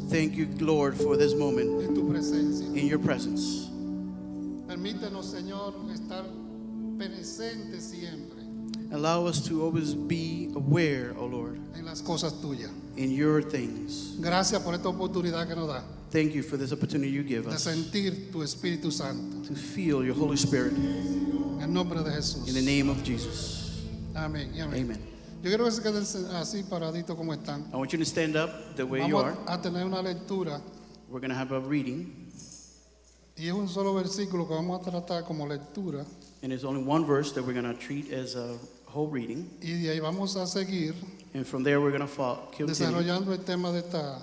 Thank you, Lord, for this moment en tu presencia. in your presence. Permítenos, Señor, estar presentes siempre Allow us to always be aware, O Lord, en las cosas tuyas. in your things. Gracias por esta oportunidad que nos da Thank you for this opportunity you give de us sentir tu Espíritu Santo. to feel your Holy Spirit En el nombre de Jesús. in the name of Jesus. Amén y amén. Amen. Yo quiero que se queden así paraditos como están. I want you to stand up the way you Vamos are. a tener una lectura We're going to have a reading, y es un solo versículo que vamos a tratar como lectura and there's only one verse that we're going to treat as a whole reading. y de ahí vamos a seguir And from there, we're going to continue desarrollando el tema de esta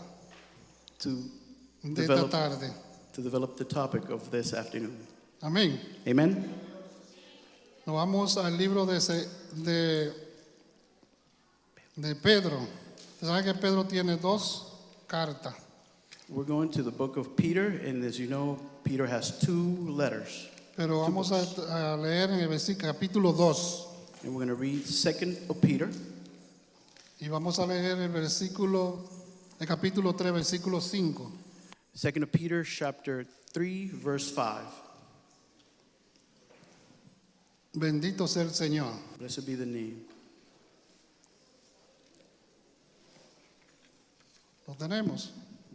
develop, tarde. to develop the topic of this afternoon. Amén. Amen. Nos vamos al libro de Pedro. Usted sabe que Pedro tiene dos cartas. We're going to the book of Peter, and as you know, Peter has 2 letters. Pero vamos a leer en el capítulo 2 And we're going to read 2nd of Peter, y vamos a leer el capítulo 3, versículo 5. 2nd of Peter, chapter 3, verse 5. Bendito sea el Señor. Blessed be the name. Lo tenemos.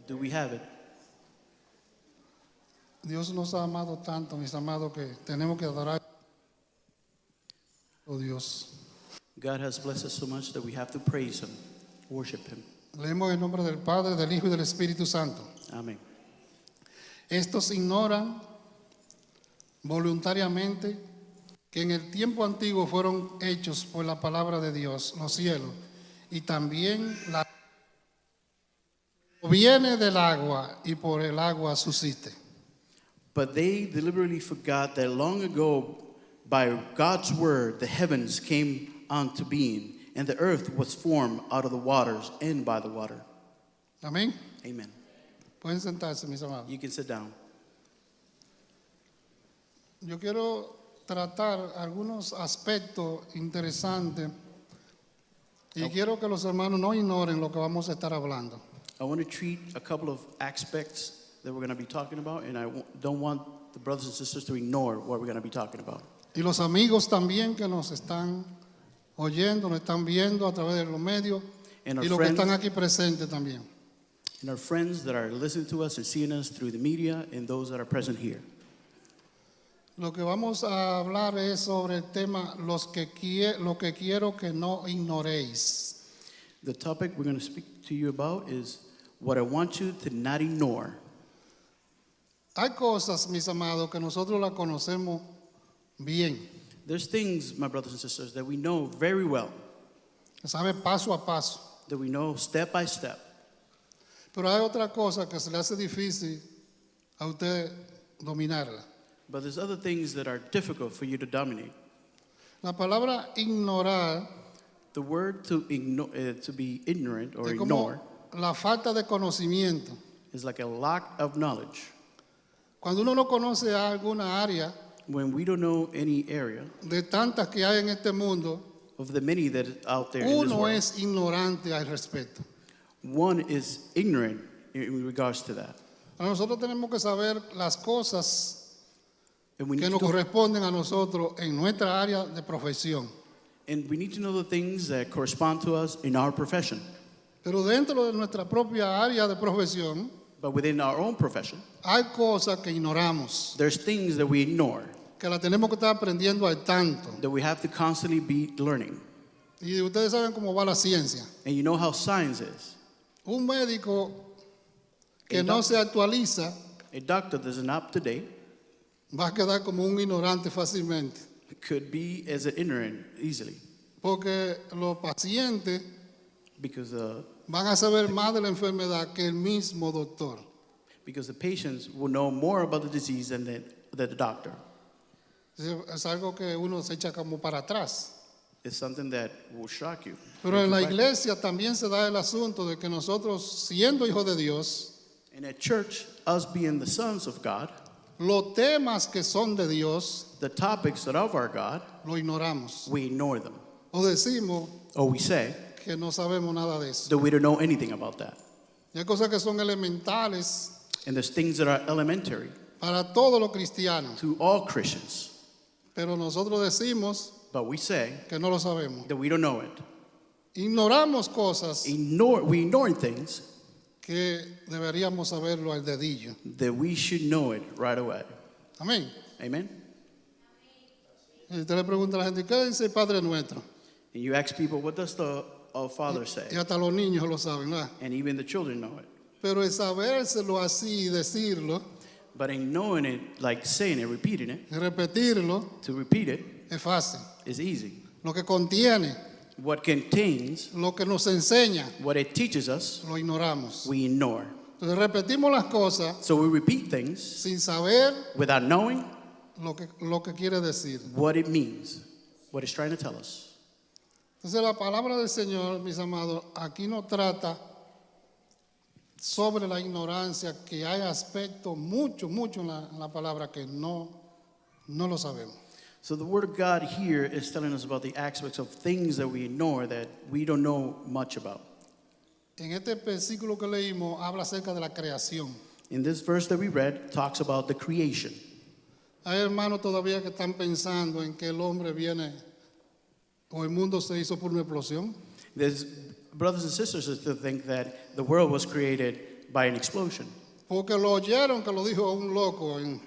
Do we have it? Dios nos ha amado tanto, mis amados, que tenemos que adorar a Dios. God has blessed us so much that we have to praise Him, worship Him. Leemos el nombre del Padre, del Hijo y del Espíritu Santo. Amen. Estos ignoran voluntariamente que en el tiempo antiguo fueron hechos por la palabra de Dios los cielos y también la viene del agua y por el agua subsiste. But they deliberately forgot that long ago, by God's word, the heavens came unto being, and the earth was formed out of the waters and by the water. Amén. Amen. Pueden sentarse, mis amados. You can sit down. Yo quiero tratar algunos aspectos interesantes y quiero que los hermanos no ignoren lo que vamos a estar hablando. I want to treat a couple of aspects that we're going to be talking about, and I don't want the brothers and sisters to ignore what we're going to be talking about. Y los amigos también que nos están oyendo, nos están viendo a través de los medios And y our los que friends, están aquí presentes también. and our friends that are listening to us and seeing us through the media, and those that are present here. Lo que vamos a hablar es sobre el tema lo que quiero que no ignoréis. The topic we're going to speak to you about is what I want you to not ignore. Hay cosas, mis amados, que nosotros las conocemos bien. There's things, my brothers and sisters, that we know very well, Se sabe paso a paso. that we know step by step. Pero hay otra cosa que se le hace difícil a usted dominarla. But there's other things that are difficult for you to dominate. La palabra ignorar The word to be ignorant or es ignore como la falta de conocimiento. is like a lack of knowledge. Cuando uno no conoce alguna área When we don't know any area de tantas que hay en este mundo, of the many that is out there in this uno world, es ignorante al respecto. one is ignorant in regards to that. Nosotros tenemos que saber las cosas And we que need nos to know, corresponden a nosotros en nuestra área de profesión. and we need to know the things that correspond to us in our profession. Pero dentro de nuestra propia área de profesión, But within our own profession, hay cosas que ignoramos, there's things that we ignore, que las tenemos que estar aprendiendo al tanto. that we have to constantly be learning. Y ustedes saben cómo va la ciencia. And you know how science is. Un médico que El no doc- se actualiza A doctor that isn't up to date va a quedar como un ignorante fácilmente. could be as an ignorant easily, Porque los pacientes because van a saber más de la enfermedad que el mismo doctor. the patients will know more about the disease than the doctor. Es algo que uno se echa como para atrás. It's something that will shock you. Pero en la iglesia también se da el asunto de que nosotros, siendo hijos de Dios, And at church, us being the sons of God, los temas que son de Dios the topics that are of our God, lo ignoramos. we ignore them. O decimos Or we say que no sabemos nada de eso. that we don't know anything about that. Hay cosas que son elementales And there's things that are elementary para todos los cristianos. to all Christians. Pero nosotros decimos But we say que no lo sabemos. that we don't know it. Ignoramos cosas We ignore things que deberíamos saberlo al dedillo. that we should know it right away. Amén. Amen? Y usted le pregunta a la gente, ¿qué dice el Padre Nuestro? And you ask people, what does the Father Y say? hasta los niños lo saben, ¿verdad? And even the children know it. Pero el sabérselo así y decirlo, But in knowing it, like saying it, repeating it, y repetirlo, to repeat it es fácil. is easy. Lo que contiene, What contains, lo que nos enseña, what it teaches us, lo ignoramos. we ignore. Entonces repetimos las cosas So we repeat things sin saber without knowing lo que quiere decir. what it means, what it's trying to tell us. Entonces la palabra del Señor, mis amados, aquí no trata sobre la ignorancia, que hay aspectos mucho en la palabra que no lo sabemos. So the Word of God here is telling us about the aspects of things that we ignore that we don't know much about. En este versículo que leímos habla acerca de la creación. In this verse that we read, talks about the creation. Hay hermanos todavía que están pensando en que el hombre viene o el mundo se hizo por una explosión. There's brothers and sisters that still think that the world was created by an explosion. Porque lo oyeron que lo dijo un loco en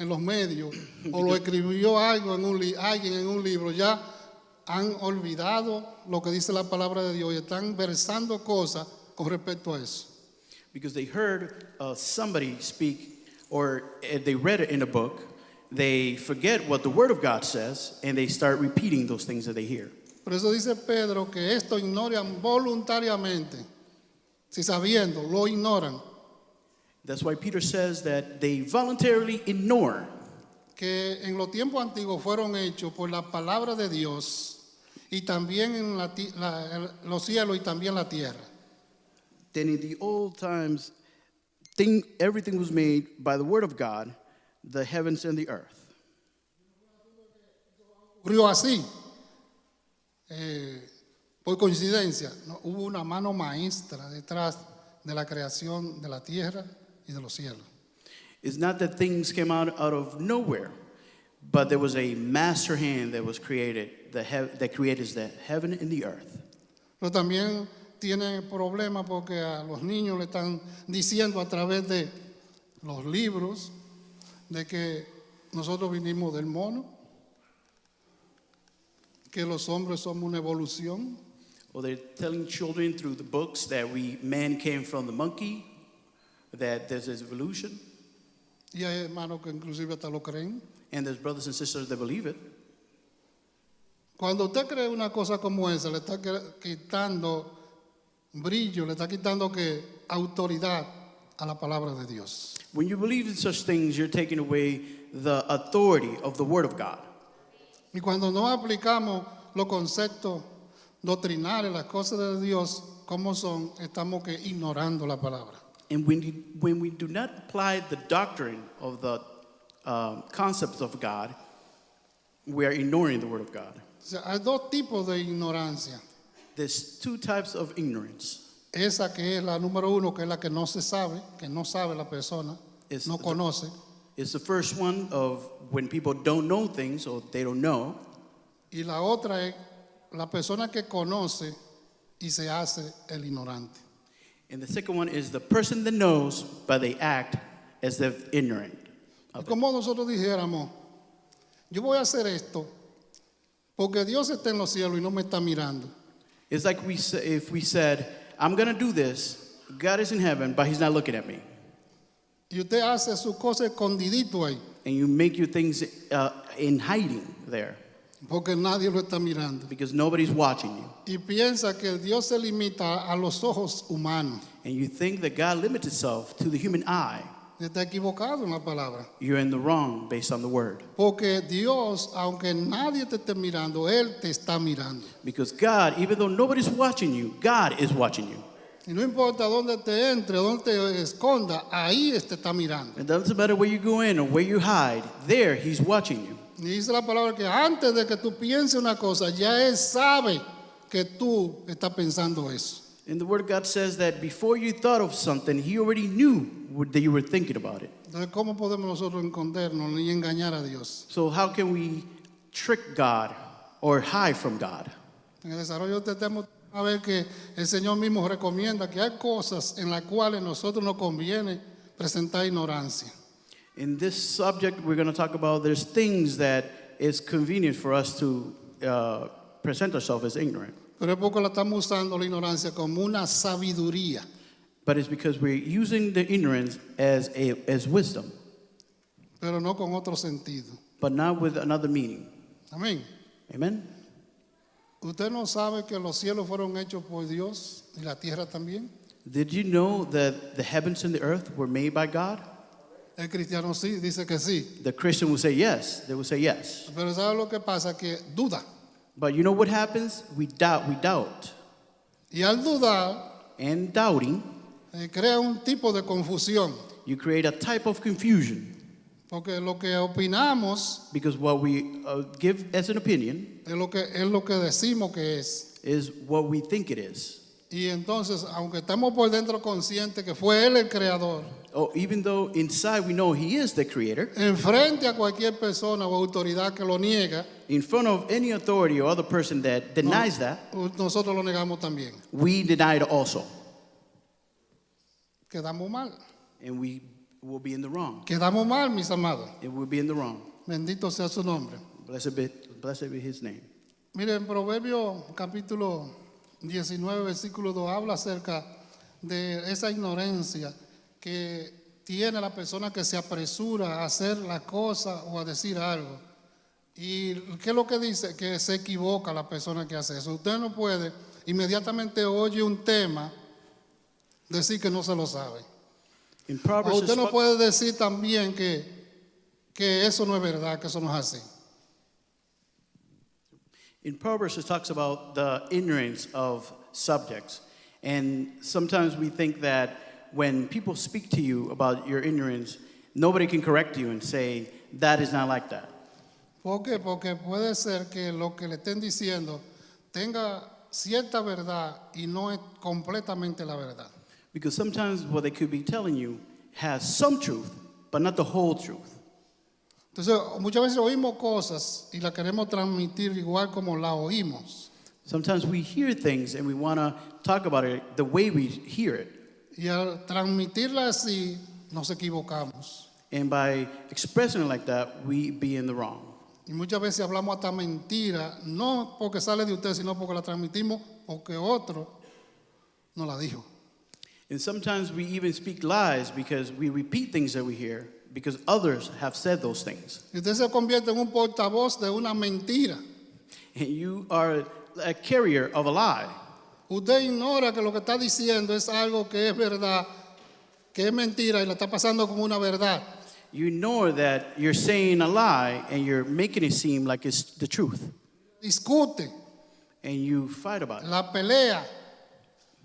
los medios o lo escribió alguien en un libro. Ya han olvidado lo que dice la palabra de Dios y están versando cosas con respecto a eso. Because they heard somebody speak or they read it in a book, they forget what the Word of God says and they start repeating those things that they hear. Por eso dice Pedro que esto ignoran voluntariamente, si sabiendo, lo ignoran. That's why Peter says that they voluntarily ignore Que en los tiempos antiguos fueron hechos por la palabra de Dios y también en los cielos y también la tierra. that in the old times, everything was made by the Word of God, the heavens and the earth. Ocurrió así, por coincidencia. No, hubo una mano maestra detrás de la creación de la tierra y de los cielos. It's not that things came out of nowhere, but there was a master hand that was created, that created the heaven and the earth. Pero también tiene problemas porque a los niños le están diciendo a través de los libros de que nosotros vinimos del mono, que los hombres somos una evolución. Well, they're telling children through the books that man came from the monkey, that there's this evolution, Y hay hermanos que inclusive hasta lo creen. and there's brothers and sisters that believe it. Cuando usted cree una cosa como esa, le está quitando brillo, le está quitando autoridad a la palabra de Dios. When you believe in such things, you're taking away the authority of the Word of God. Y cuando no aplicamos los conceptos doctrinales, las cosas de Dios como son, estamos ignorando la palabra. And when we do not apply the doctrine of the concepts of God, we are ignoring the Word of God. O sea, hay dos tipos de ignorancia. There's two types of ignorance. Esa que es la número uno, que es la que no se sabe, que no sabe la persona, It's no conoce. It's the first one of when people don't know things or they don't know. Y la otra es la persona que conoce y se hace el ignorante. And the second one is the person that knows, but they act as if ignorant. Es como nosotros dijéramos, yo voy a hacer esto porque Dios está en los cielos y no me está mirando. It's like if we said, I'm going to do this, God is in heaven, but he's not looking at me. Y usted hace su cosa escondidito ahí, And you make your things in hiding there porque nadie lo está mirando. because nobody's watching you. Y piensa que Dios se limita a los ojos humanos. And you think that God limits itself to the human eye. Está equivocado en la palabra. You're in the wrong based on the word. Porque Dios, aunque nadie te esté mirando, Él te está mirando. Because God, even though nobody's watching you, God is watching you. Y no importa dónde te entre, dónde te esconda, ahí te está mirando. It doesn't matter where you go in or where you hide, there he's watching you. Y dice la palabra que antes de que tú pienses una cosa, ya Él sabe que tú estás pensando eso. And the Word of God says that before you thought of something, He already knew that you were thinking about it. Entonces, ¿cómo podemos nosotros escondernos ni engañar a Dios? So how can we trick God or hide from God? En el desarrollo de este tema, a ver que el Señor mismo recomienda que hay cosas en las cuales nosotros nos conviene presentar ignorancia. In this subject, we're going to talk about there's things that is convenient for us to present ourselves as ignorant. Pero es porque la estamos usando la ignorancia como una sabiduría. But it's because we're using the ignorance as wisdom, Pero no con otro sentido. but not with another meaning. Amén. Amen? ¿Usted no sabe que los cielos fueron hechos por Dios y la tierra también? Did you know that the heavens and the earth were made by God? El cristiano sí, dice que sí. The Christian will say yes. They will say yes. Pero ¿sabe lo que pasa? Que duda. But you know what happens? We doubt. Y al dudar, And doubting, crea un tipo de confusión. you create a type of confusion. Porque lo que opinamos Because what we give as an opinion es lo que decimos que es. is what we think it is. Y entonces, aunque estamos por dentro conscientes que fue Él el creador, Oh, even though inside we know He is the creator, enfrente a cualquier persona o autoridad que lo niega, in front of any authority or other person that denies that, nosotros lo negamos también. we deny it also. Quedamos mal. And we will be in the wrong. Quedamos mal, mis amados. It will be in the wrong. Bendito sea su nombre. Blessed be His name. Miren, Proverbio capítulo 19, versículo 2 habla acerca de esa ignorancia que tiene la persona que se apresura a hacer la cosa o a decir algo. ¿Y qué es lo que dice? Que se equivoca la persona que hace eso. Usted no puede, inmediatamente oye un tema, decir que no se lo sabe. In O Proverbs, usted no puede decir también que eso no es verdad, que eso no es así. in Proverbs, it talks about the ignorance of subjects. And sometimes we think that when people speak to you about your ignorance, nobody can correct you and say, that is not like that. ¿Por qué? Porque puede ser que lo que le estén diciendo tenga cierta verdad y no es completamente la verdad. Because sometimes what they could be telling you has some truth, but not the whole truth. Entonces, muchas veces oímos cosas y las queremos transmitir igual como las oímos. Sometimes we hear things and we want to talk about it the way we hear it. Y al transmitirla así, nos equivocamos. And by expressing it like that, we be in the wrong. Y muchas veces hablamos hasta mentira, no porque sale de usted, sino porque la transmitimos porque otro nos la dijo. And sometimes we even speak lies because we repeat things that we hear because others have said those things. Y usted se convierte en un portavoz de una mentira. And you are a carrier of a lie. Usted ignora que lo que está diciendo es algo que es verdad, que es mentira y la está pasando como una verdad. You know that you're saying a lie and you're making it seem like it's the truth. Discute, And you fight about it. la pelea,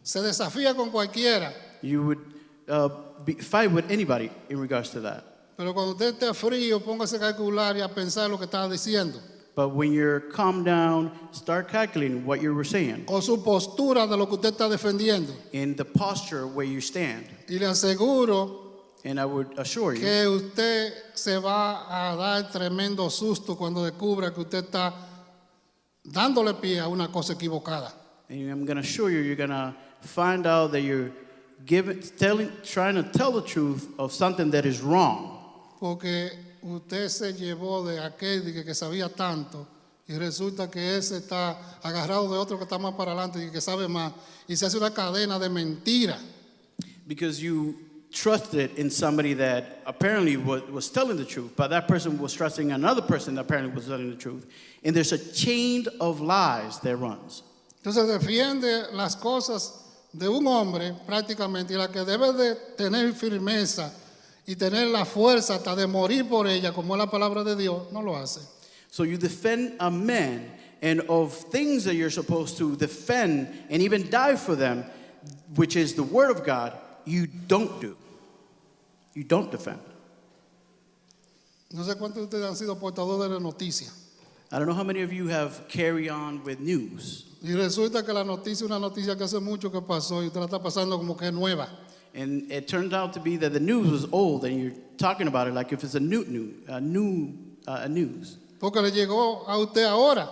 se desafía con cualquiera. You would fight with anybody in regards to that. Pero cuando usted esté frío, póngase a calcular y a pensar lo que está diciendo. But when you're calmed down, start calculating what you were saying O su postura de lo que usted está defendiendo. in the posture where you stand. Y le aseguro And I would assure you que usted se va a dar tremendo susto cuando descubra que usted está dándole pie a una cosa equivocada. and I'm going to assure you, you're going to find out that you're trying to tell the truth of something that is wrong. Porque usted se llevó de aquel que sabía tanto y resulta que ese está agarrado de otro que está más para adelante y que sabe más y se hace una cadena de mentira. Because you trusted in somebody that apparently was telling the truth, but that person was trusting another person that apparently was telling the truth. And there's a chain of lies that runs. Entonces defiende las cosas de un hombre prácticamente y la que debe de tener firmeza y tener la fuerza hasta de morir por ella, como es la palabra de Dios, no lo hace. So you defend a man, and of things that you're supposed to defend and even die for them, which is the word of God, you don't do. You don't defend. No sé cuántos de ustedes han sido portadores de la noticia. I don't know how many of you have carry on with news. Y resulta que la noticia es una noticia que hace mucho que pasó y usted la está pasando como que es nueva. And it turned out to be that the news was old, and you're talking about it like if it's a new news. Porque le llegó a usted ahora,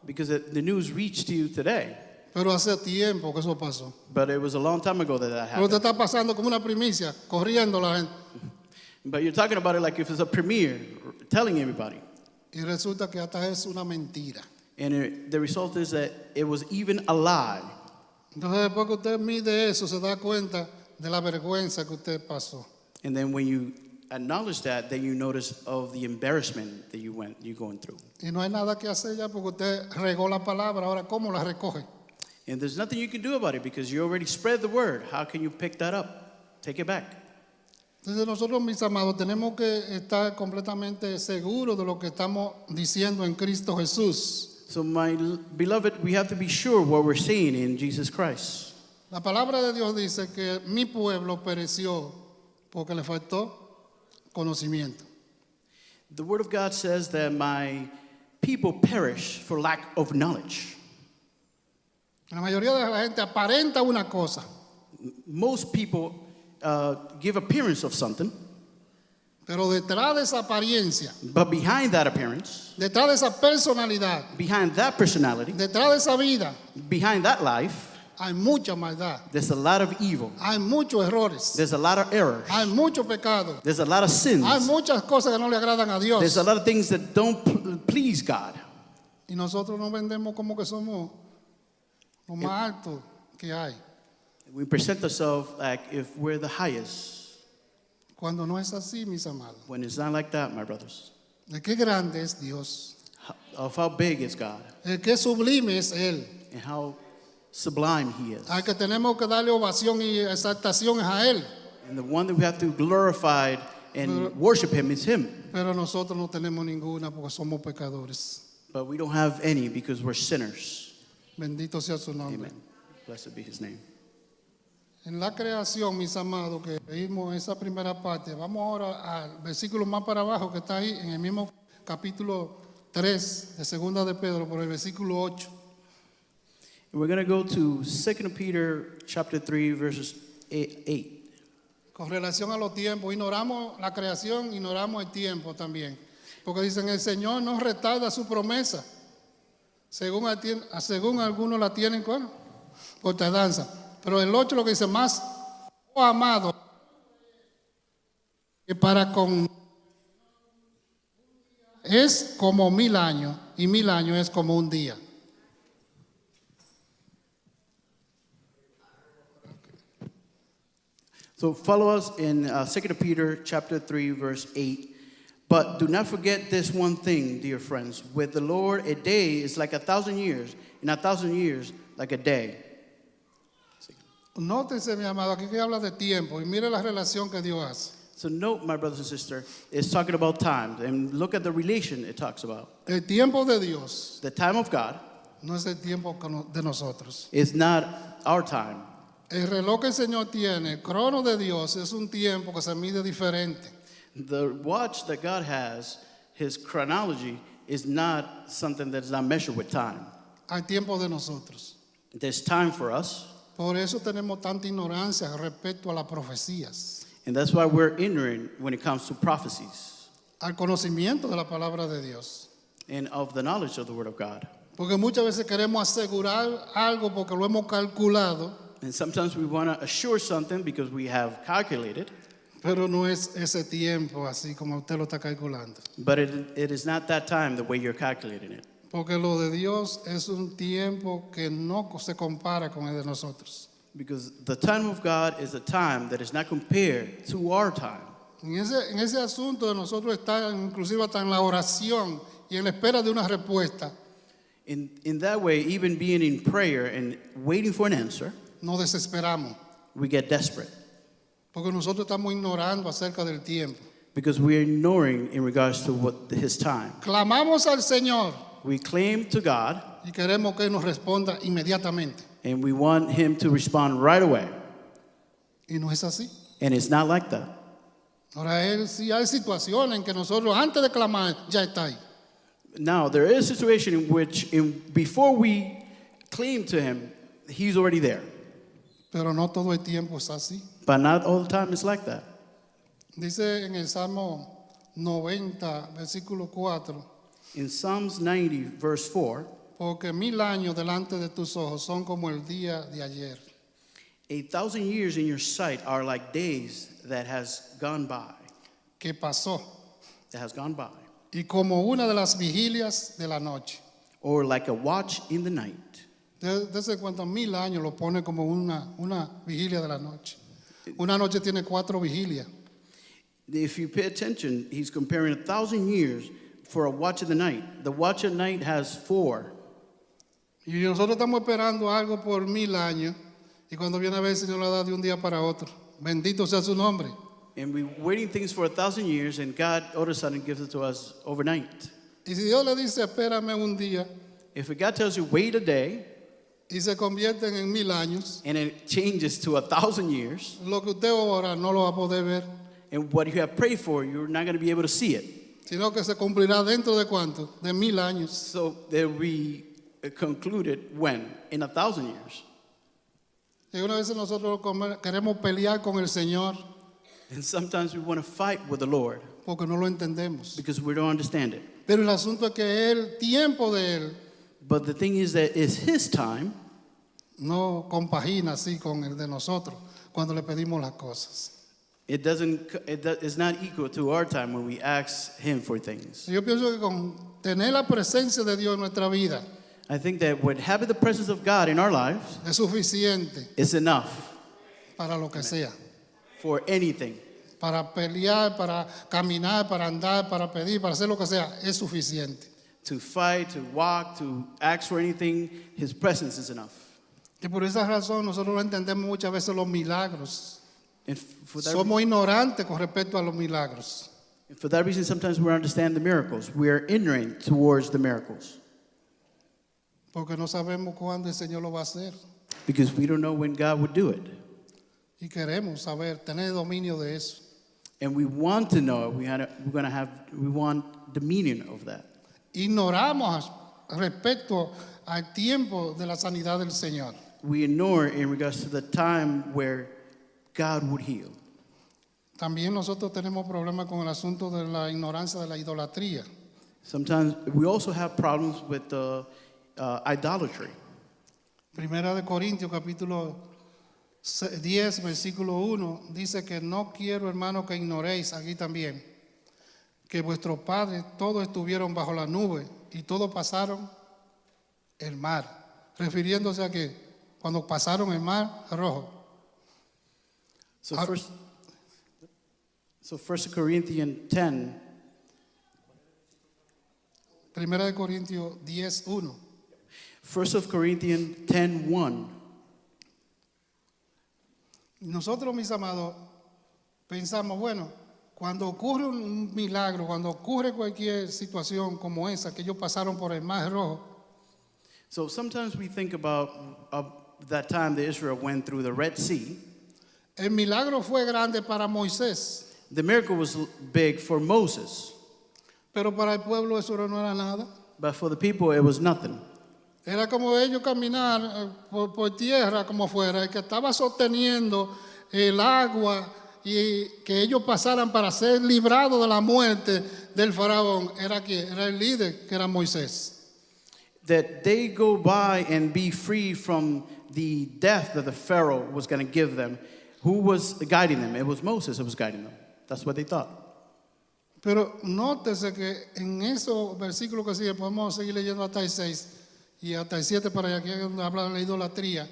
Because the news reached to you today. pero hace tiempo que eso pasó. But it was a long time ago that Pero usted happened. está pasando como una primicia, corriendo la gente. But you're talking about it like if it's a premiere, telling everybody. Y resulta que hasta es una mentira. And the result is that it was even a lie. Entonces después que usted mide eso, se da cuenta de la vergüenza que usted pasó. And then when you acknowledge that, then you notice of the embarrassment that you're going through. Y no hay nada que hacer ya porque usted regó la palabra. Ahora, ¿cómo la recoge? And there's nothing you can do about it because you already spread the word. How can you pick that up? Take it back. Entonces nosotros, mis amados, tenemos que estar completamente seguros de lo que estamos diciendo en Cristo Jesús. So, my beloved, we have to be sure what we're saying in Jesus Christ. La palabra de Dios dice que mi pueblo pereció porque le faltó conocimiento. The word of God says that my people perish for lack of knowledge. La mayoría de la gente aparenta una cosa, Most people give appearance of something, pero detrás de esa apariencia, but behind that appearance, detrás de esa personalidad, behind that personality, detrás de esa vida, behind that life, hay mucha maldad, there's a lot of evil. hay muchos errores, There's a lot of errors. hay mucho pecado, There's a lot of sins. hay muchas cosas que no le agradan a Dios. There's a lot of things that don't please God. Y nosotros nos vendemos como que somos lo más alto que hay, We present ourselves like if we're the highest, cuando no es así, mis amados. when it's not like that, my brothers. De qué grande es Dios, Of how big is God de qué sublime es Él, and how sublime He is. al que tenemos que darle ovación y exaltación es a Él. And the one that we have to glorify and worship Him is Him. Pero nosotros no tenemos ninguna porque somos pecadores. But we don't have any because we're sinners. Bendito sea su nombre. Amen. Blessed be His name. En la creación, mis amados, que vimos esa primera parte, vamos ahora al versículo más para abajo que está ahí, en el mismo capítulo 3 de Segunda de Pedro, por el versículo 8. And we're going to go to 2 Peter chapter 3, verses 8. Con relación a los tiempos, ignoramos la creación, ignoramos el tiempo también. Porque dicen, el Señor no retarda su promesa, según algunos la tienen por tardanza. Pero el 8 lo que dice, más, oh amado, que para con es como 1000 años, y 1000 años es como un día. So follow us in 2 Peter chapter 3, verse 8. But do not forget this one thing, dear friends. With the Lord, a day is like 1,000 years, and 1,000 years like a day. Nótese, mi amado, aquí que habla de tiempo, y mire la relación que Dios hace. So note, my brothers and sisters, it's talking about time. And look at the relation it talks about. El tiempo de Dios The time of God no es el tiempo de nosotros. is not our time. El reloj que el Señor tiene, el crono de Dios, es un tiempo que se mide diferente. The watch that God has, His chronology, is not something that is not measured with time. Hay tiempo de nosotros. There's time for us, Por eso tenemos tanta ignorancia respecto a las profecías, and that's why we're ignorant when it comes to prophecies al conocimiento de la palabra de Dios. and of the knowledge of the Word of God. Porque muchas veces queremos asegurar algo porque lo hemos calculado, And sometimes we want to assure something because we have calculated, pero no es ese tiempo así como usted lo está calculando. but it is not that time the way you're calculating it. Porque lo de Dios es un tiempo que no se compara con el de nosotros. Because the time of God is a time that is not compared to our time. En ese asunto de nosotros estar inclusive hasta en la oración y en la espera de una respuesta, In that way, even being in prayer and waiting for an answer, nos desesperamos. we get desperate Porque nosotros estamos ignorando acerca del tiempo. because we're ignoring in regards to what His time. Clamamos al Señor We claim to God y queremos que Él nos responda inmediatamente. and we want Him to respond right away. Y no es así. And it's not like that. Ahora, sí hay situaciones en que nosotros antes de clamar ya está ahí. Now, there is a situation in which before we claim to him, he's already there. Pero no todo el tiempo es así. But not all the time it's like that. Dice en el Salmo 90, versículo 4, In Psalms 90, verse 4, porque 1000 años delante de tus ojos son como el día de ayer. 1,000 years in your sight are like days that has gone by. Que pasó. That has gone by. Y como una de las vigilias de la noche. Or like a watch in the night. Desde cuántos 1000 años lo pone como una vigilia de la noche. Una noche tiene 4 vigilias. If you pay attention, he's comparing 1,000 years for a watch of the night. The watch at night has 4. Y nosotros estamos esperando algo por 1000 años. Y cuando viene a ver el Señor lo da de un día para otro. Bendito sea su nombre. And we're waiting things for 1,000 years, and God all of a sudden gives it to us overnight. Y si Dios le dice, espérame un día, If God tells you, wait a day, y se convierten en 1000 años, and it changes to 1,000 years, lo que usted ahora no lo va a poder ver, and what you have prayed for, you're not going to be able to see it. sino que se cumplirá dentro de cuánto, de 1000 años. So they'll be concluded when? In 1,000 years. Y una vez nosotros queremos pelear con el Señor And sometimes we want to fight with the Lord porque no lo entendemos. because we don't understand it. Pero el asunto es que el tiempo de Él But the thing is that it's His time, no compagina así con el de nosotros cuando le pedimos las cosas. it's not equal to our time when we ask Him for things. Yo pienso que con tener la presencia de Dios en nuestra vida I think that with having the presence of God in our lives es suficiente is enough para lo que sea. for anything. Para pelear, para caminar, para andar, para pedir, para hacer lo que sea, es suficiente. To fight, to walk, to ask for anything, His presence is enough. Y por esa razón nosotros no entendemos muchas veces los milagros. And for Somos ignorantes con respecto a los milagros. that reason, sometimes we don't understand the miracles. We are ignorant towards the miracles Porque no sabemos cuándo el Señor lo va a hacer. because we don't know when God would do it. Y queremos saber, tener dominio de eso. And we want to know, we want the meaning of that. Ignoramos respecto al tiempo de la sanidad del Señor. We ignore in regards to the time where God would heal. También nosotros tenemos problemas con el asunto de la ignorancia de la idolatría. Sometimes we also have problems with the idolatry. Primera de Corintios capítulo 10, versículo 1, dice que no quiero, hermano, que ignoréis, aquí también, que vuestros padres todos estuvieron bajo la nube y todos pasaron el mar, refiriéndose a que cuando pasaron el mar rojo. So First Corinthians 10, Primera de Corintios 10, 1. 1 Corinthians 10:1. Nosotros, mis amados, pensamos, bueno, cuando ocurre un milagro, cuando ocurre cualquier situación como esa, que ellos pasaron por el mar rojo, So sometimes we think about that time that Israel went through the Red Sea. el milagro fue grande para Moisés, The miracle was big for Moses, pero para el pueblo eso no era nada. but for the people it was nothing. Era como ellos caminar por tierra como fuera, el que estaba sosteniendo el agua y que ellos pasaran para ser librados de la muerte del faraón, era el líder, que era Moisés. That they go by and be free from the death that the Pharaoh was going to give them. Who was guiding them? It was Moses who was guiding them. That's what they thought. Pero nótese que en esos versículos que sigue, podemos seguir leyendo hasta el 6 y hasta el 7 para allá, que es donde habla de la idolatría.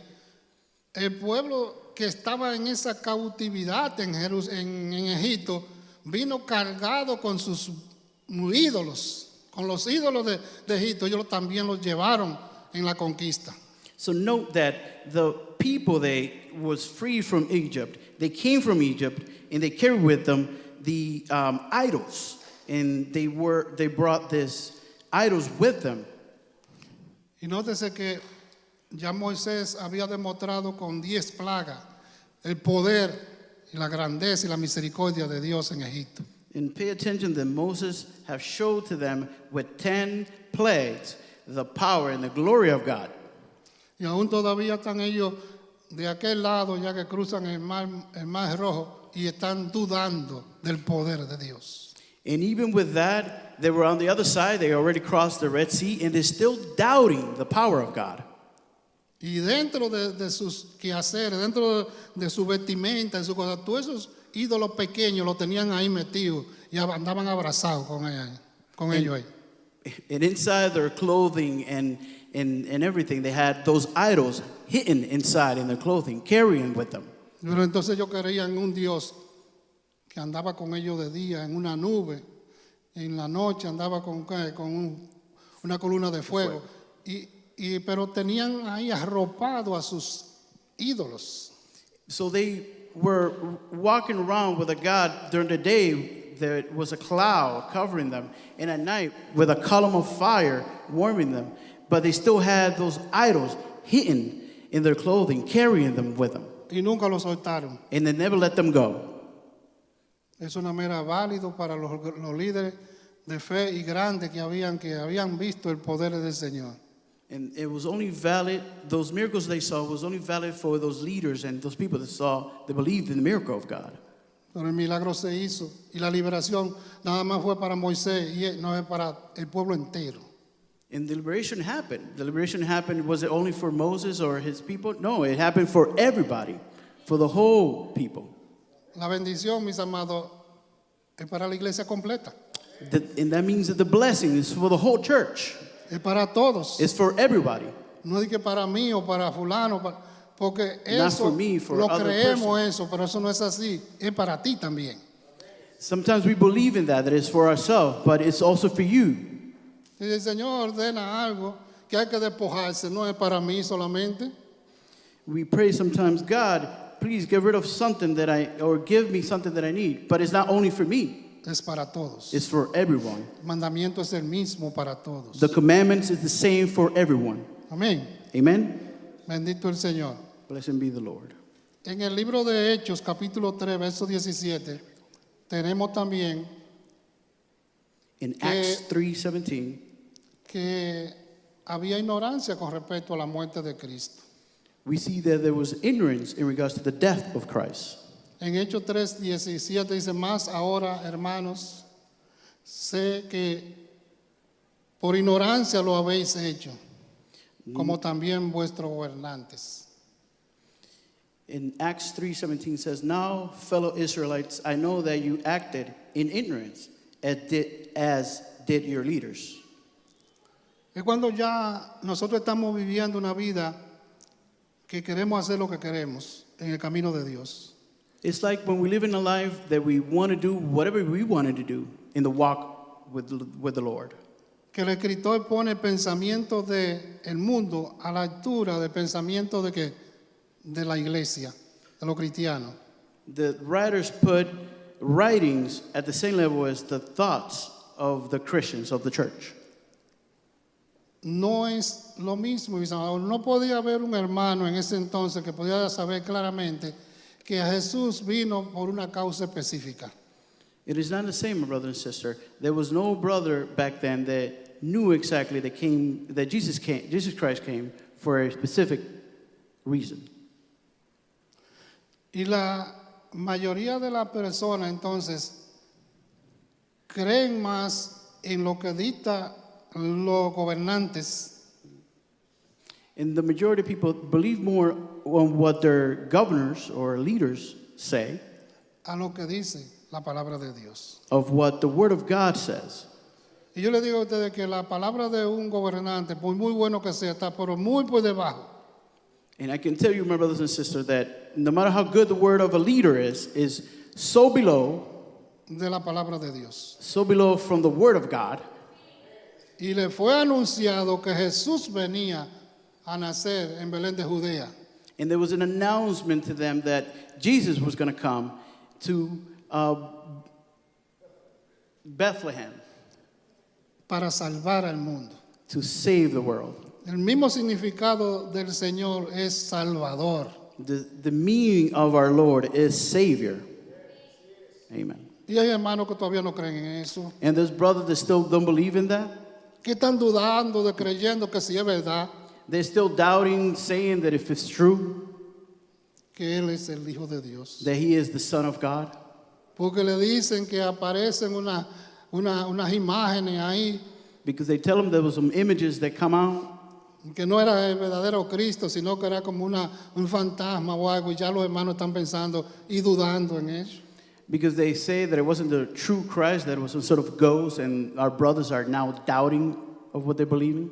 El pueblo que estaba en esa cautividad en Egipto vino cargado con sus ídolos, con los ídolos de Egipto. Ellos también los llevaron en la conquista. So note that the people they was free from Egypt. They came from Egypt and they carried with them the idols, and they brought these idols with them. Y nótese que ya Moisés había demostrado con 10 plagas el poder y la grandeza y la misericordia de Dios en Egipto. And pay attention that Moses have showed to them with 10 plagues the power and the glory of God. Y aún todavía están ellos de aquel lado, ya que cruzan el mar Rojo, y están dudando del poder de Dios. And even with that, they were on the other side. They already crossed the Red Sea, and they're still doubting the power of God. Y dentro de sus quehaceres, dentro de su vestimenta, de su cosa, todos esos ídolos pequeños los tenían ahí metidos y andaban abrazados con ellos ahí. And inside their clothing and everything, they had those idols hidden inside in their clothing, carrying with them. Pero entonces ellos creían en un Dios que andaba con ellos de día en una nube, en la noche andaba con una columna de fuego. Pero tenían ahí arropado a sus ídolos. So they were walking around with a God during the day. There was a cloud covering them, and at night with a column of fire warming them. But they still had those idols hidden in their clothing, carrying them with them. Y nunca lo soltaron. And they never let them go. Eso no era válido para los líderes de fe y grandes que habían visto el poder del Señor. And it was only valid, those miracles they saw was only valid for those leaders and those people that believed in the miracle of God. Pero el milagro se hizo y la liberación nada más fue para Moisés y no es para el pueblo entero. And the liberation happened. The liberation happened, was it only for Moses or his people? No, it happened for everybody, for the whole people. La bendición, mis amados, es para la iglesia completa. And that means that the blessing is for the whole church. Es para todos. It's for everybody. No es que para mí o para fulano, porque Not eso for me, for lo other creemos eso, pero eso no es así. Es para ti también. Sometimes we believe in that it's for ourselves, but it's also for you. Si el Señor ordena algo que hay que despojarse, no es para mí solamente. We pray sometimes, God, please get rid of something or give me something that I need. But it's not only for me. Es para todos. It's for everyone. El mandamiento es el mismo para todos. The commandments is the same for everyone. Amén. Amen? Bendito el Señor. Blessed be the Lord. En el libro de Hechos, capítulo 3, verso 17, tenemos también In Acts 3:17, que había ignorancia con respecto a la muerte de Cristo. we see that there was ignorance in regards to the death of Christ. En Hechos 3:17 dice, más ahora, hermanos, sé que por ignorancia lo habéis hecho, como también vuestros gobernantes. In Acts 3:17 says, now, fellow Israelites, I know that you acted in ignorance, as did your leaders. Es cuando ya nosotros estamos viviendo una vida que queremos hacer lo que queremos en el camino de Dios. It's like when we live in a life that we want to do whatever we wanted to do in the walk with the Lord. Que el escritor pone el pensamiento del mundo a la altura del pensamiento de la iglesia, de los cristianos. The writers put writings at the same level as the thoughts of the Christians, of the church. No es lo mismo, mis amados. No podía haber un hermano en ese entonces que podía saber claramente que Jesús vino por una causa específica. It is not the same, my brother and sister. There was no brother back then that knew exactly that Jesus Christ came for a specific reason. Y la mayoría de las personas entonces creen más en lo que dicta los gobernantes And the majority of people believe more on what their governors or leaders say a lo que dice la palabra de Dios. of what the Word of God says. Y yo le digo a ustedes que la palabra de un gobernante, por muy bueno que sea, está pero muy por debajo And I can tell you, my brothers and sisters, that no matter how good the word of a leader is so below de la palabra de Dios. from the Word of God. Y le fue anunciado que Jesús venía a nacer en Belén de Judea. And there was an announcement to them that Jesus was going to come to Bethlehem Para salvar al mundo. to save the world. El mismo significado del Señor es Salvador. The meaning of our Lord is Savior. Amen. Y hay hermanos que todavía no creen en eso, And there's brothers that still don't believe in that. que están dudando, de creyendo que sí es verdad, They're still doubting, saying that if it's true, que Él es el Hijo de Dios. that he is the Son of God. Porque le dicen que aparecen unas imágenes ahí, Because they tell him there was some images that come out, que no era el verdadero Cristo, sino que era como un fantasma o algo, y ya los hermanos están pensando y dudando en eso. because they say that it wasn't the true Christ, that it was some sort of ghost, and our brothers are now doubting of what they're believing.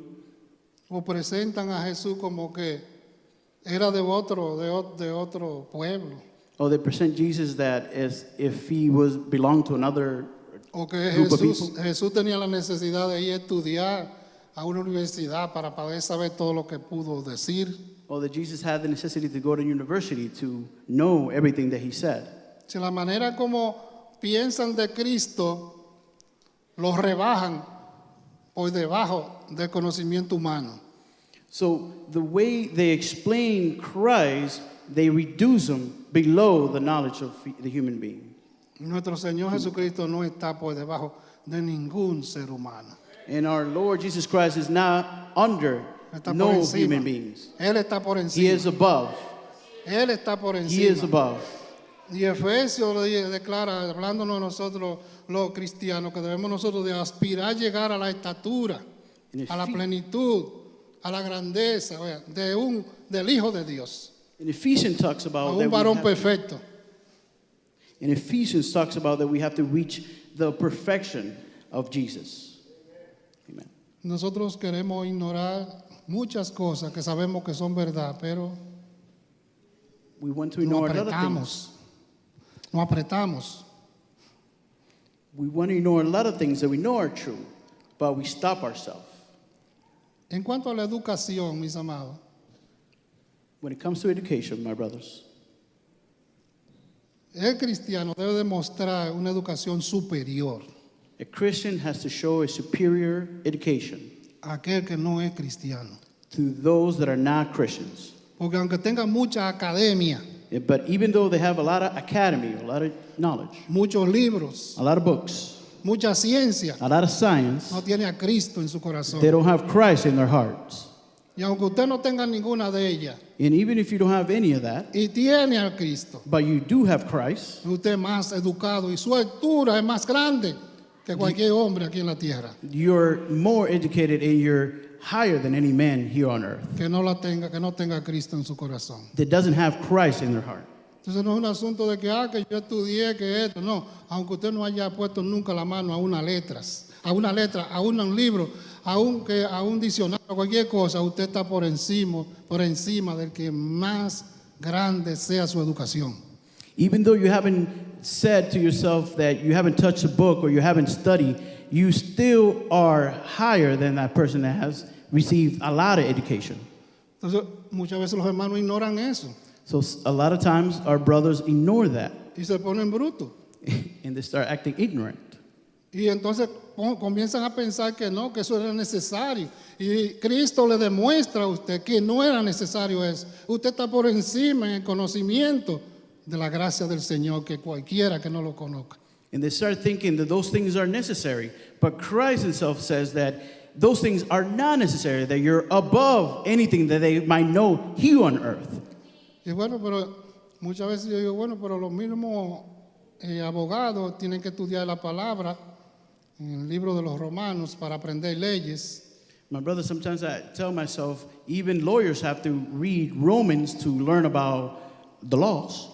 O presentan a Jesús como que era de otro pueblo, Or they present Jesus that as if he belonged to another o que group of people. Jesús tenía la necesidad de ir a estudiar a una universidad para poder saber todo lo que pudo decir. Or that Jesus had the necessity to go to university to know everything that he said. Si la manera como piensan de Cristo los rebajan por debajo del conocimiento humano. So the way they explain Christ, they reduce him below the knowledge of the human being. Nuestro Señor Jesucristo no está por debajo de ningún ser humano. And our Lord Jesus Christ is not under Está por no encima. human beings. Él está por He encima. is above. Él está por He is encima. above. Y Efesios declara, hablándonos de nosotros los cristianos, que debemos nosotros de aspirar a llegar a la estatura, In a la Ephes- plenitud, a la grandeza del Hijo de Dios, in Ephesians talks a about un that varón we have, perfecto. in Ephesians talks about that we have to reach the perfection of Jesus. Amen. Nosotros queremos ignorar muchas cosas que sabemos que son verdad, pero We want to no ignore other things. apretamos. No apretamos. We want to ignore a lot of things that we know are true, but we stop ourselves. En cuanto a la educación, mis amados, When it comes to education, my brothers, el cristiano debe demostrar una educación superior a Christian has to show a superior education a aquel que no es cristiano. to those that are not Christians. Porque aunque tenga mucha academia, But even though they have a lot of academy, a lot of knowledge, muchos libros, a lot of books, mucha ciencia, a lot of science, no tiene a Cristo en su corazón. they don't have Christ in their hearts. Y aunque usted no tenga ninguna de ellas And even if you don't have any of that, y tiene a Cristo, but you do have Christ, usted es más educado y su altura es más grande que cualquier hombre aquí en la tierra. you're more educated and you're higher than any man here on earth Que no tenga a Cristo en su corazón. that doesn't have Christ in their heart. Entonces no es un asunto de que yo estudié, que esto, no. Aunque usted no haya puesto nunca la mano a una letra, a un libro, a un diccionario, a cualquier cosa, usted está por encima del que más grande sea su educación. Even though you haven't said to yourself that you haven't touched a book or you haven't studied, you still are higher than that person that has received a lot of education. Entonces muchas veces los hermanos ignoran eso So a lot of times our brothers ignore that y se ponen brutos. and they start acting ignorant. Y entonces comienzan a pensar que no, que eso era necesario. Y Cristo le demuestra a usted que no era necesario eso. Usted está por encima en el conocimiento de la gracia del Señor, que cualquiera que no lo conozca. And they start thinking that those things are necessary. But Christ himself says that those things are not necessary, that you're above anything that they might know here on earth. Y bueno, pero muchas veces yo digo, bueno, pero los mismos abogados tienen que estudiar la palabra en el libro de los Romanos para aprender leyes. My brother, sometimes I tell myself, even lawyers have to read Romans to learn about the laws.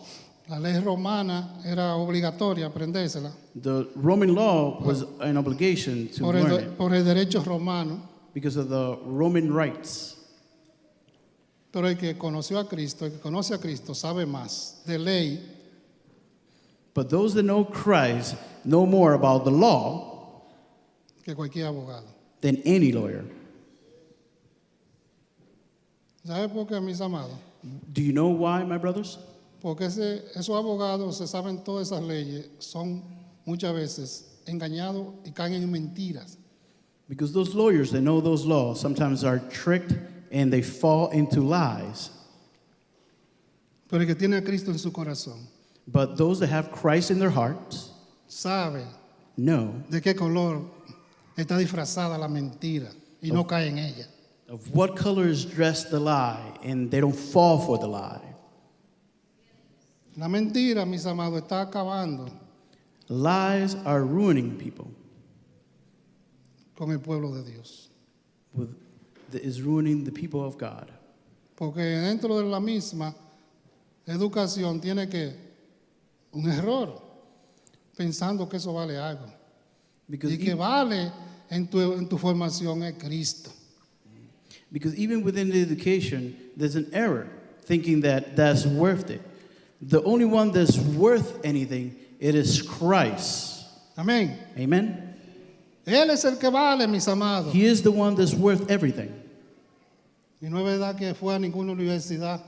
La ley romana era obligatoria aprendérsela The Roman law was an obligation to learn it por el derecho romano. because of the Roman rights. Pero el que conoció a Cristo, el que conoce a Cristo, sabe más de ley But those that know Christ know more about the law que cualquier abogado. than any lawyer. ¿Sabe por qué, mis amados? Do you know why, my brothers? Porque esos abogados se saben todas esas leyes, son muchas veces engañados y caen en mentiras. Because those lawyers that know those laws sometimes are tricked and they fall into lies. Pero el que tiene a Cristo en su corazón But those that have Christ in their hearts sabe know de qué color está disfrazada la mentira y no cae en ella. of what color is dressed the lie, and they don't fall for the lie. La mentira, mis amados, está acabando Lies are ruining people. con el pueblo de Dios. Is ruining the people of God. Porque dentro de la misma educación tiene que un error pensando que eso vale algo. Because, Y que vale en tu formación es Cristo. because even within the education, there's an error thinking that that's worth it. The only one that's worth anything, it is Christ. Amén. Amen? Él es el que vale, mis amados. He is the one that's worth everything. Y no es verdad que fue a ninguna universidad.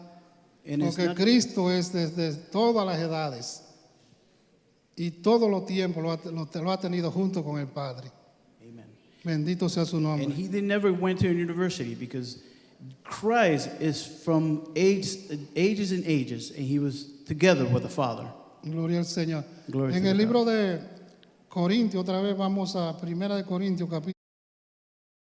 And it's Porque not, Cristo es desde todas las edades y todos los tiempos lo ha tenido junto con el Padre. amen. Bendito sea su And nombre. he never went to a university because Christ is from ages and ages, and he was together with the Father. Gloria al Señor. Glory En to el God. libro de Corintios, otra vez vamos a 1 de Corintios, capítulo